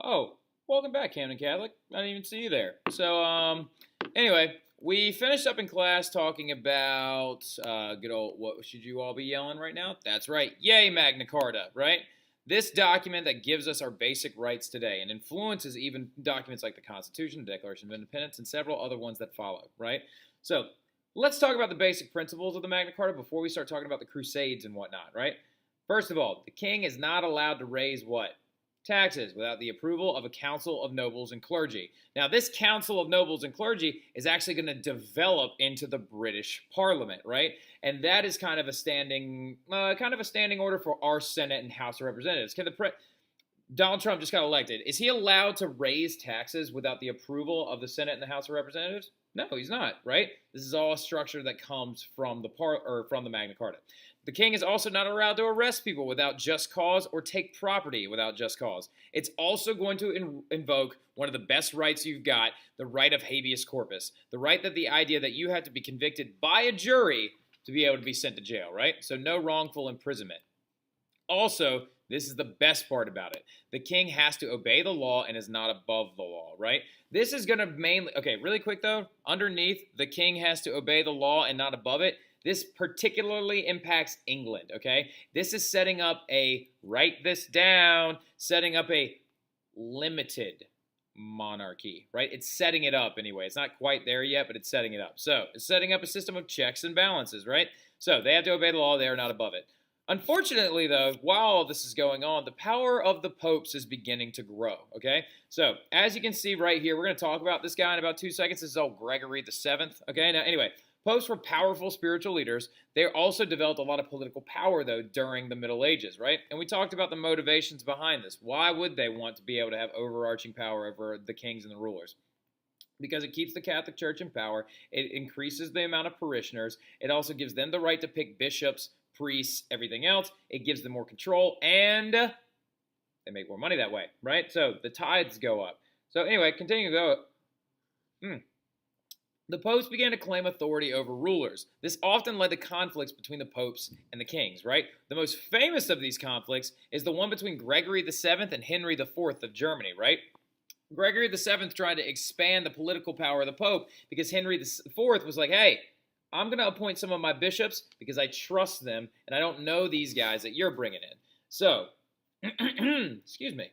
Oh, welcome back, Camden Catholic. I didn't even see you there. So, anyway, we finished up in class talking about good old, what should you all be yelling right now? That's right. Yay, Magna Carta, right? This document that gives us our basic rights today and influences even documents like the Constitution, the Declaration of Independence, and several other ones that follow, right? So, let's talk about the basic principles of the Magna Carta before we start talking about the Crusades and whatnot, right? First of all, the king is not allowed to raise what? Taxes without the approval of a council of nobles and clergy. Now, this council of nobles and clergy is actually going to develop into the British Parliament, right? And that is kind of a standing order for our Senate and House of Representatives. Donald Trump just got elected. Is he allowed to raise taxes without the approval of the Senate and the House of Representatives? No, he's not, right? This is all a structure that comes from the Magna Carta. The king is also not allowed to arrest people without just cause or take property without just cause. It's also going to invoke one of the best rights you've got, the right of habeas corpus, the right that the idea that you have to be convicted by a jury to be able to be sent to jail, right? So no wrongful imprisonment. Also, this is the best part about it. The king has to obey the law and is not above the law, right? This is going to mainly, okay, really quick though, underneath, the king has to obey the law and not above it. This particularly impacts England, okay? This is setting up write this down, setting up a limited monarchy, right? It's setting it up anyway. It's not quite there yet, but it's setting it up. So it's setting up a system of checks and balances, right? So they have to obey the law. They are not above it. Unfortunately, though, while all this is going on, the power of the popes is beginning to grow, okay? So, as you can see right here, we're going to talk about this guy in about 2 seconds. This is old Gregory the Seventh, okay? Now, anyway, popes were powerful spiritual leaders. They also developed a lot of political power, though, during the Middle Ages, right? And we talked about the motivations behind this. Why would they want to be able to have overarching power over the kings and the rulers? Because it keeps the Catholic Church in power. It increases the amount of parishioners. It also gives them the right to pick bishops, priests, everything else. It gives them more control, and they make more money that way, right? So the tithes go up. So anyway, continue to go. The popes began to claim authority over rulers. This often led to conflicts between the popes and the kings, right? The most famous of these conflicts is the one between Gregory the Seventh and Henry the Fourth of Germany, right? Gregory the Seventh tried to expand the political power of the pope because Henry the Fourth was like, hey, I'm going to appoint some of my bishops because I trust them, and I don't know these guys that you're bringing in. So, excuse me.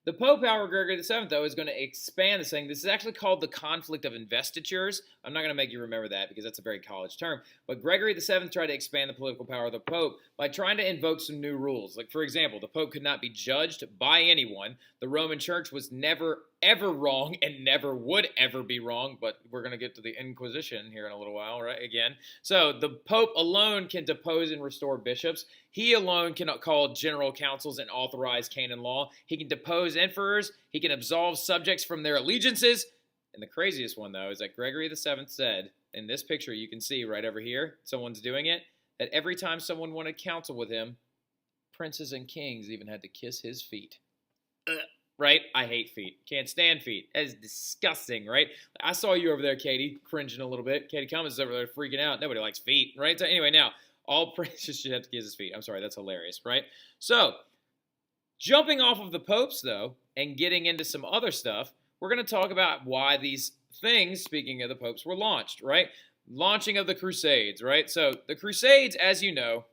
The Pope, however, Gregory VII, though, is going to expand this thing. This is actually called the conflict of investitures. I'm not going to make you remember that because that's a very college term. But Gregory VII tried to expand the political power of the Pope by trying to invoke some new rules. Like, for example, the Pope could not be judged by anyone. The Roman Church was never, ever wrong and never would ever be wrong. But we're going to get to the Inquisition here in a little while, right, again. So the Pope alone can depose and restore bishops. He alone can call general councils and authorize canon law. He can depose emperors. He can absolve subjects from their allegiances. And the craziest one, though, is that Gregory VII said, in this picture you can see right over here, someone's doing it, that every time someone wanted counsel with him, princes and kings even had to kiss his feet. Right? I hate feet. Can't stand feet. That is disgusting, right? I saw you over there, Katie, cringing a little bit. Katie Cummins is over there freaking out. Nobody likes feet, right? So anyway, now, all princes should have to kiss his feet. I'm sorry, that's hilarious, right? So, jumping off of the popes, though, and getting into some other stuff, we're going to talk about why these things, speaking of the popes, were launched, right? Launching of the Crusades, right? So, the Crusades, as you know,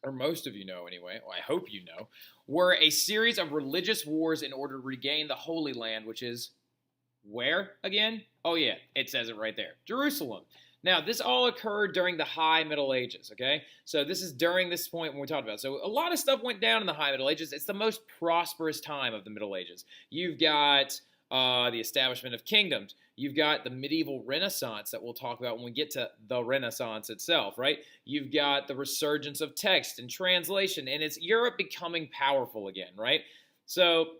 or most of you know anyway, well, I hope you know, were a series of religious wars in order to regain the Holy Land, which is where again? Oh yeah, it says it right there. Jerusalem. Now, this all occurred during the High Middle Ages, okay? So this is during this point when we talked about it. So a lot of stuff went down in the High Middle Ages. It's the most prosperous time of the Middle Ages. You've got the establishment of kingdoms. You've got the medieval Renaissance that we'll talk about when we get to the Renaissance itself, right? You've got the resurgence of text and translation, and it's Europe becoming powerful again, right? So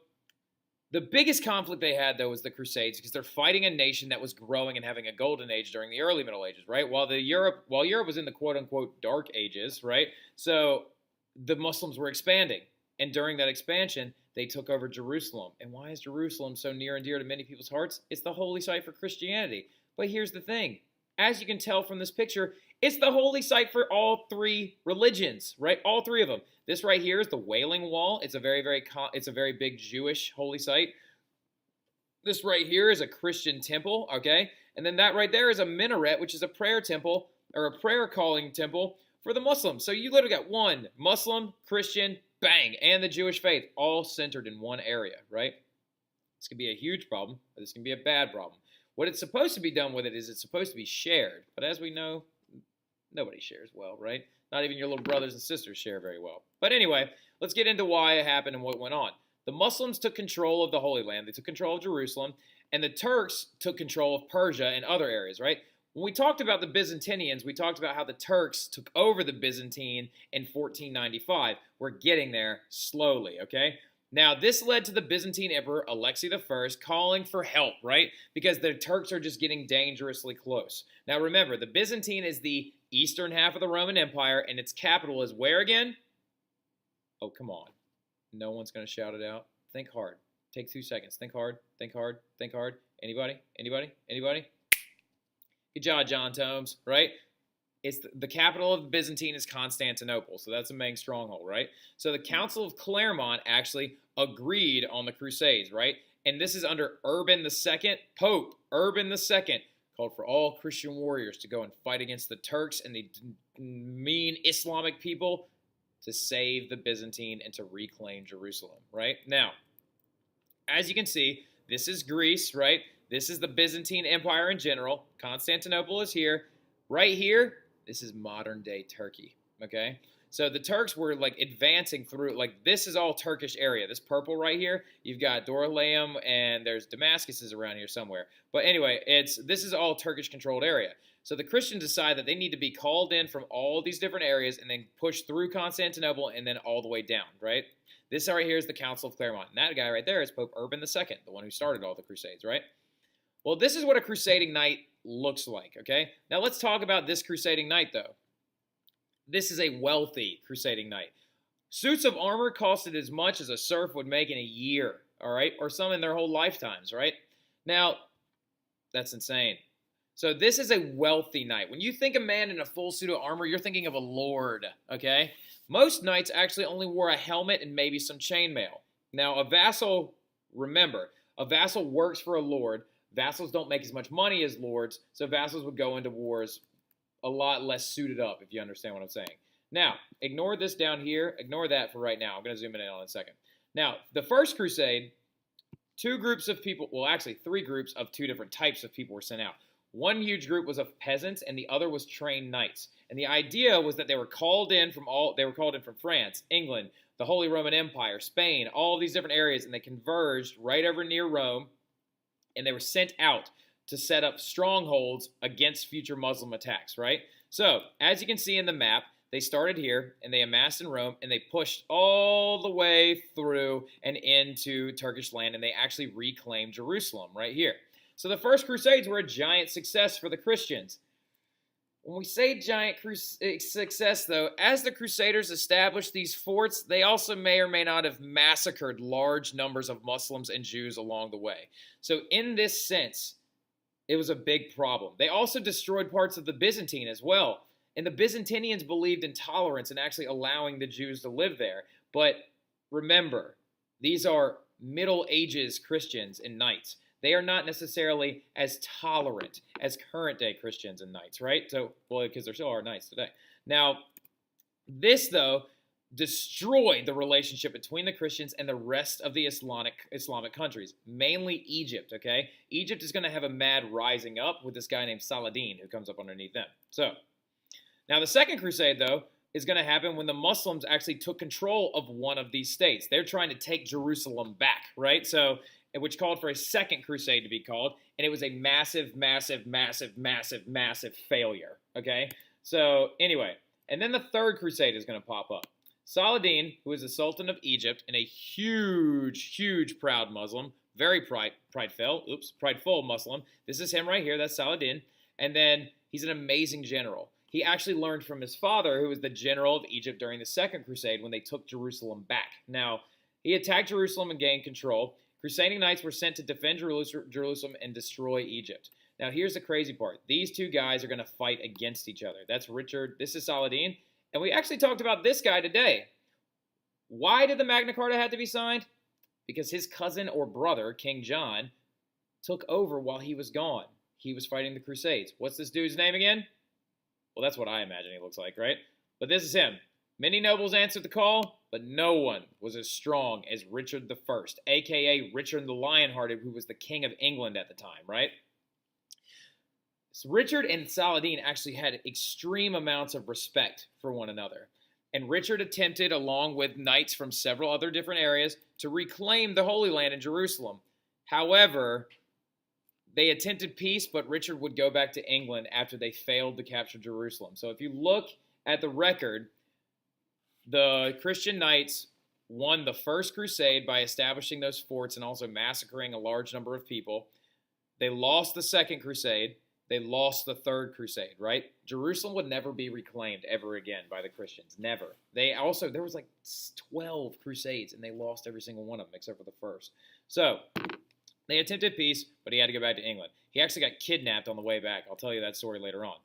the biggest conflict they had, though, was the Crusades because they're fighting a nation that was growing and having a golden age during the early Middle Ages, right? While Europe was in the quote-unquote dark ages, right? So the Muslims were expanding, and during that expansion, they took over Jerusalem. And why is Jerusalem so near and dear to many people's hearts? It's the holy site for Christianity. But here's the thing. as you can tell from this picture, it's the holy site for all three religions, right? All three of them. This right here is the Wailing Wall. It's a very big Jewish holy site. This right here is a Christian temple, okay? And then that right there is a minaret, which is a prayer temple, or a prayer calling temple for the Muslims. So you literally got one Muslim, Christian, bang, and the Jewish faith all centered in one area, right? This can be a huge problem, or this can be a bad problem. What it's supposed to be done with it is it's supposed to be shared. But as we know, nobody shares well, right? Not even your little brothers and sisters share very well. But anyway, let's get into why it happened and what went on. The Muslims took control of the Holy Land. They took control of Jerusalem. And the Turks took control of Persia and other areas, right? When we talked about the Byzantinians, we talked about how the Turks took over the Byzantine in 1495. We're getting there slowly, okay? Now, this led to the Byzantine Emperor Alexei I calling for help, right? Because the Turks are just getting dangerously close. Now, remember, the Byzantine is the eastern half of the Roman Empire, and its capital is where again? Oh, come on. No one's going to shout it out. Think hard. Take 2 seconds. Think hard. Think hard. Think hard. Anybody? Anybody? Anybody? Good job, John Tomes, right? It's the capital of Byzantine is Constantinople, so that's the main stronghold, right? So the Council of Clermont actually agreed on the Crusades, right? And this is under Urban II, Pope Urban II, called for all Christian warriors to go and fight against the Turks and the mean Islamic people to save the Byzantine and to reclaim Jerusalem, right? Now, as you can see, this is Greece, right? This is the Byzantine Empire in general. Constantinople is here. Right here, this is modern-day Turkey, okay? So the Turks were, like, advancing through, like, this is all Turkish area. This purple right here, you've got Dorylaeum, and there's Damascus is around here somewhere. But anyway, this is all Turkish-controlled area. So the Christians decide that they need to be called in from all these different areas and then push through Constantinople and then all the way down, right? This right here is the Council of Clermont. And that guy right there is Pope Urban II, the one who started all the Crusades, right? Well, this is what a crusading knight looks like, okay? Now let's talk about this crusading knight, though. This is a wealthy crusading knight. Suits of armor costed as much as a serf would make in a year, all right? Or some in their whole lifetimes, right? Now, that's insane. So this is a wealthy knight. When you think a man in a full suit of armor, you're thinking of a lord, okay? Most knights actually only wore a helmet and maybe some chainmail. Now, a vassal, remember, a vassal works for a lord. Vassals don't make as much money as lords, so vassals would go into wars a lot less suited up, if you understand what I'm saying. Now, ignore this down here. Ignore that for right now. I'm going to zoom in on it in a second. Now, the first crusade, 2 groups of people, well, actually 3 groups of 2 different types of people were sent out. One huge group was of peasants, and the other was trained knights. And the idea was that they were called in from France, England, the Holy Roman Empire, Spain, all of these different areas, and they converged right over near Rome, and they were sent out to set up strongholds against future Muslim attacks, right? So, as you can see in the map, they started here, and they amassed in Rome, and they pushed all the way through and into Turkish land, and they actually reclaimed Jerusalem right here. So the first Crusades were a giant success for the Christians. When we say giant success, though, as the Crusaders established these forts, they also may or may not have massacred large numbers of Muslims and Jews along the way. So in this sense, it was a big problem. They also destroyed parts of the Byzantine as well. And the Byzantinians believed in tolerance and actually allowing the Jews to live there. But remember, these are Middle Ages Christians and knights. They are not necessarily as tolerant as current-day Christians and knights, right? So, well, because there still are knights today. Now, this, though, destroyed the relationship between the Christians and the rest of the Islamic countries, mainly Egypt, okay? Egypt is going to have a mad rising up with this guy named Saladin who comes up underneath them. So, now the second crusade, though, is going to happen when the Muslims actually took control of one of these states. They're trying to take Jerusalem back, right? So, which called for a second crusade to be called, and it was a massive, massive, massive, massive, massive failure, okay? So, anyway, and then the third crusade is going to pop up. Saladin, who is the Sultan of Egypt and a huge, huge proud Muslim, very prideful Muslim. This is him right here, that's Saladin. And then he's an amazing general. He actually learned from his father, who was the general of Egypt during the Second Crusade when they took Jerusalem back. Now, he attacked Jerusalem and gained control. Crusading knights were sent to defend Jerusalem and destroy Egypt. Now, here's the crazy part. These two guys are going to fight against each other. That's Richard. This is Saladin. And we actually talked about this guy today. Why did the Magna Carta have to be signed? Because his cousin or brother, King John, took over while he was gone. He was fighting the Crusades. What's this dude's name again? Well, that's what I imagine he looks like, right? But this is him. Many nobles answered the call, but no one was as strong as Richard I, a.k.a. Richard the Lionhearted, who was the king of England at the time, right? So Richard and Saladin actually had extreme amounts of respect for one another. And Richard attempted, along with knights from several other different areas, to reclaim the Holy Land in Jerusalem. However, they attempted peace, but Richard would go back to England after they failed to capture Jerusalem. So if you look at the record, the Christian knights won the first crusade by establishing those forts and also massacring a large number of people. They lost the second crusade. They lost the third crusade, right? Jerusalem would never be reclaimed ever again by the Christians. Never. There was like 12 crusades, and they lost every single one of them except for the first. So they attempted peace, but he had to go back to England. He actually got kidnapped on the way back. I'll tell you that story later on.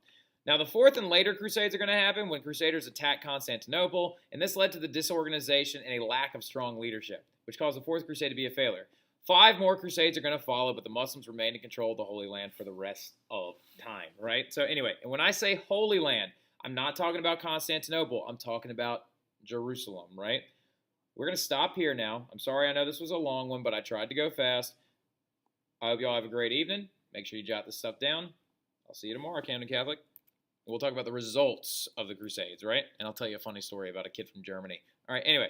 Now, the fourth and later crusades are going to happen when Crusaders attacked Constantinople, and this led to the disorganization and a lack of strong leadership, which caused the fourth crusade to be a failure. 5 more crusades are going to follow, but the Muslims remain in control of the Holy Land for the rest of time, right? So anyway, and when I say Holy Land, I'm not talking about Constantinople. I'm talking about Jerusalem, right? We're going to stop here now. I'm sorry, I know this was a long one, but I tried to go fast. I hope you all have a great evening. Make sure you jot this stuff down. I'll see you tomorrow, Camden Catholic. We'll talk about the results of the Crusades, right? And I'll tell you a funny story about a kid from Germany. All right, anyway.